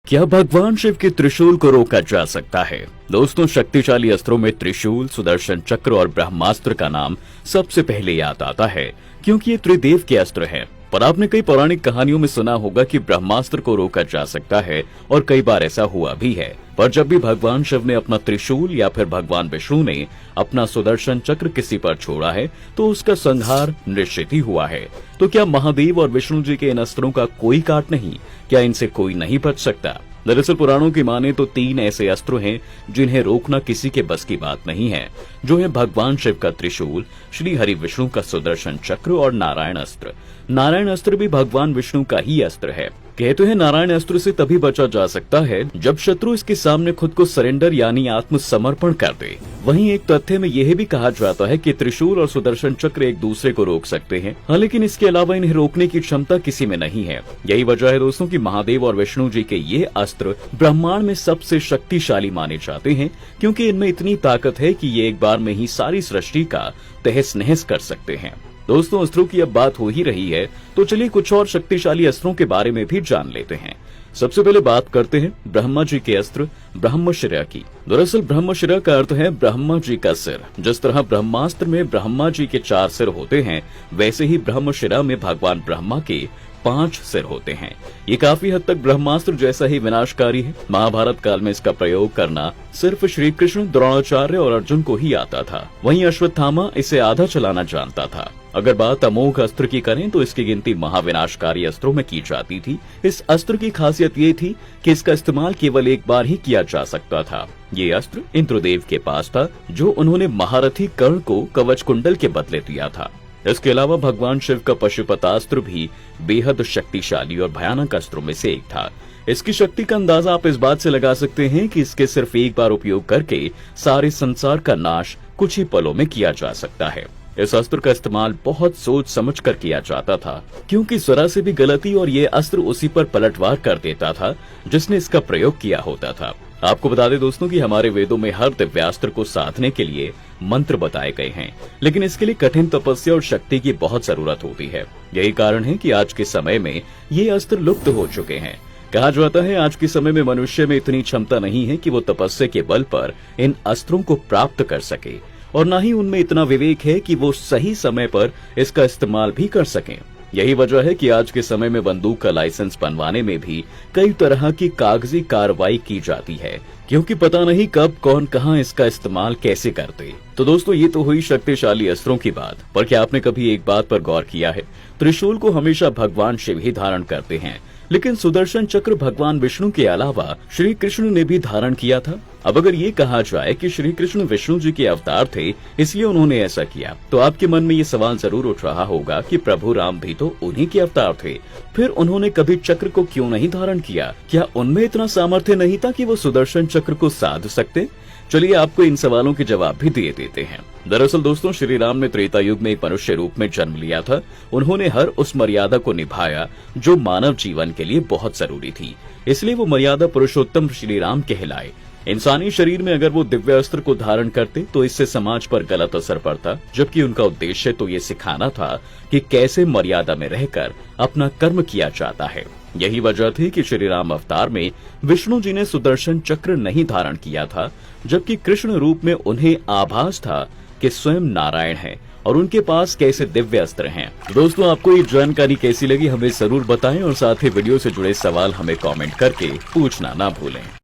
क्या भगवान शिव के त्रिशूल को रोका जा सकता है? दोस्तों, शक्तिशाली अस्त्रों में त्रिशूल, सुदर्शन चक्र और ब्रह्मास्त्र का नाम सबसे पहले याद आता है, क्योंकि ये त्रिदेव के अस्त्र हैं। पर आपने कई पौराणिक कहानियों में सुना होगा कि ब्रह्मास्त्र को रोका जा सकता है, और कई बार ऐसा हुआ भी है। पर जब भी भगवान शिव ने अपना त्रिशूल या फिर भगवान विष्णु ने अपना सुदर्शन चक्र किसी पर छोड़ा है, तो उसका संहार निश्चित ही हुआ है। तो क्या महादेव और विष्णु जी के इन अस्त्रों का कोई काट नहीं? क्या इनसे कोई नहीं बच सकता? दरअसल पुराणों की माने तो 3 ऐसे अस्त्र हैं जिन्हें रोकना किसी के बस की बात नहीं है, जो है भगवान शिव का त्रिशूल, श्री हरि विष्णु का सुदर्शन चक्र और नारायण अस्त्र। नारायण अस्त्र भी भगवान विष्णु का ही अस्त्र है। कहते हैं नारायण अस्त्र से तभी बचा जा सकता है जब शत्रु इसके सामने खुद को सरेंडर यानी आत्मसमर्पण कर दे। वहीं एक तथ्य में यह भी कहा जाता है कि त्रिशूल और सुदर्शन चक्र एक दूसरे को रोक सकते हैं, लेकिन इसके अलावा इन्हें रोकने की क्षमता किसी में नहीं है। यही वजह है दोस्तों कि महादेव और विष्णु जी के ये अस्त्र ब्रह्मांड में सबसे शक्तिशाली माने जाते हैं, क्योंकि इनमें इतनी ताकत है कि ये एक बार में ही सारी सृष्टि का तहस नहस कर सकते हैं। दोस्तों, अस्त्रों की अब बात हो ही रही है, तो चलिए कुछ और शक्तिशाली अस्त्रों के बारे में भी जान लेते हैं। सबसे पहले बात करते हैं ब्रह्मा जी के अस्त्र ब्रह्मशिरा की। दरअसल ब्रह्मशिरा का अर्थ है ब्रह्मा जी का सिर। जिस तरह ब्रह्मास्त्र में ब्रह्मा जी के 4 सिर होते हैं, वैसे ही ब्रह्मशिरा में भगवान ब्रह्मा के 5 सिर होते हैं। ये काफी हद तक ब्रह्मास्त्र जैसा ही विनाशकारी है। महाभारत काल में इसका प्रयोग करना सिर्फ श्री कृष्ण, द्रोणाचार्य और अर्जुन को ही आता था। वहीं अश्वत्थामा इसे आधा चलाना जानता था। अगर बात अमोघ अस्त्र की करें तो इसकी गिनती महाविनाशकारी अस्त्रों में की जाती थी। इस अस्त्र की खासियत ये थी कि इसका इस्तेमाल केवल एक बार ही किया जा सकता था। ये अस्त्र इंद्रदेव के पास था, जो उन्होंने महारथी कर्ण को कवच कुंडल के बदले दिया था। इसके अलावा भगवान शिव का पशुपतास्त्र भी बेहद शक्तिशाली और भयानक अस्त्रों में से एक था। इसकी शक्ति का अंदाजा आप इस बात से लगा सकते हैं कि इसके सिर्फ एक बार उपयोग करके सारे संसार का नाश कुछ ही पलों में किया जा सकता है। इस अस्त्र का इस्तेमाल बहुत सोच समझ कर किया जाता था, क्योंकि जरा से भी गलती और ये अस्त्र उसी पर पलटवार कर देता था जिसने इसका प्रयोग किया होता था। आपको बता दें दोस्तों कि हमारे वेदों में हर दिव्यास्त्र को साधने के लिए मंत्र बताए गए हैं, लेकिन इसके लिए कठिन तपस्या और शक्ति की बहुत जरूरत होती है। यही कारण है कि आज के समय में ये अस्त्र लुप्त हो चुके हैं। कहा जाता है आज के समय में मनुष्य में इतनी क्षमता नहीं है कि वो तपस्या के बल पर इन अस्त्रों को प्राप्त कर सके, और न ही उनमें इतना विवेक है कि वो सही समय पर इसका इस्तेमाल भी कर सकें। यही वजह है कि आज के समय में बंदूक का लाइसेंस बनवाने में भी कई तरह की कागजी कार्रवाई की जाती है, क्योंकि पता नहीं कब कौन कहां इसका इस्तेमाल कैसे करते। तो दोस्तों, ये तो हुई शक्तिशाली अस्त्रों की बात, पर क्या आपने कभी एक बात पर गौर किया है? त्रिशूल को हमेशा भगवान शिव ही धारण करते हैं, लेकिन सुदर्शन चक्र भगवान विष्णु के अलावा श्री कृष्ण ने भी धारण किया था। अब अगर ये कहा जाए कि श्री कृष्ण विष्णु जी के अवतार थे, इसलिए उन्होंने ऐसा किया, तो आपके मन में ये सवाल जरूर उठ रहा होगा कि प्रभु राम भी तो उन्हीं के अवतार थे, फिर उन्होंने कभी चक्र को क्यों नहीं धारण किया? क्या उनमें इतना सामर्थ्य नहीं था कि वो सुदर्शन चक्र को साध सकते? चलिए आपको इन सवालों के जवाब भी दे देते हैं। दरअसल दोस्तों, श्री राम ने त्रेता युग में एक मनुष्य रूप में जन्म लिया था। उन्होंने हर उस मर्यादा को निभाया जो मानव जीवन के लिए बहुत जरूरी थी, इसलिए वो मर्यादा पुरुषोत्तम श्री राम कहलाए। इंसानी शरीर में अगर वो दिव्य अस्त्र को धारण करते तो इससे समाज पर गलत असर पड़ता, जबकि उनका उद्देश्य तो ये सिखाना था कि कैसे मर्यादा में रहकर अपना कर्म किया जाता है। यही वजह थी कि श्री राम अवतार में विष्णु जी ने सुदर्शन चक्र नहीं धारण किया था, जबकि कृष्ण रूप में उन्हें आभास था कि स्वयं नारायण है और उनके पास कैसे दिव्य अस्त्र हैं। दोस्तों, आपको ये जानकारी कैसी लगी हमें जरूर बताएं, और साथ ही वीडियो से जुड़े सवाल हमें कमेंट करके पूछना ना भूलें।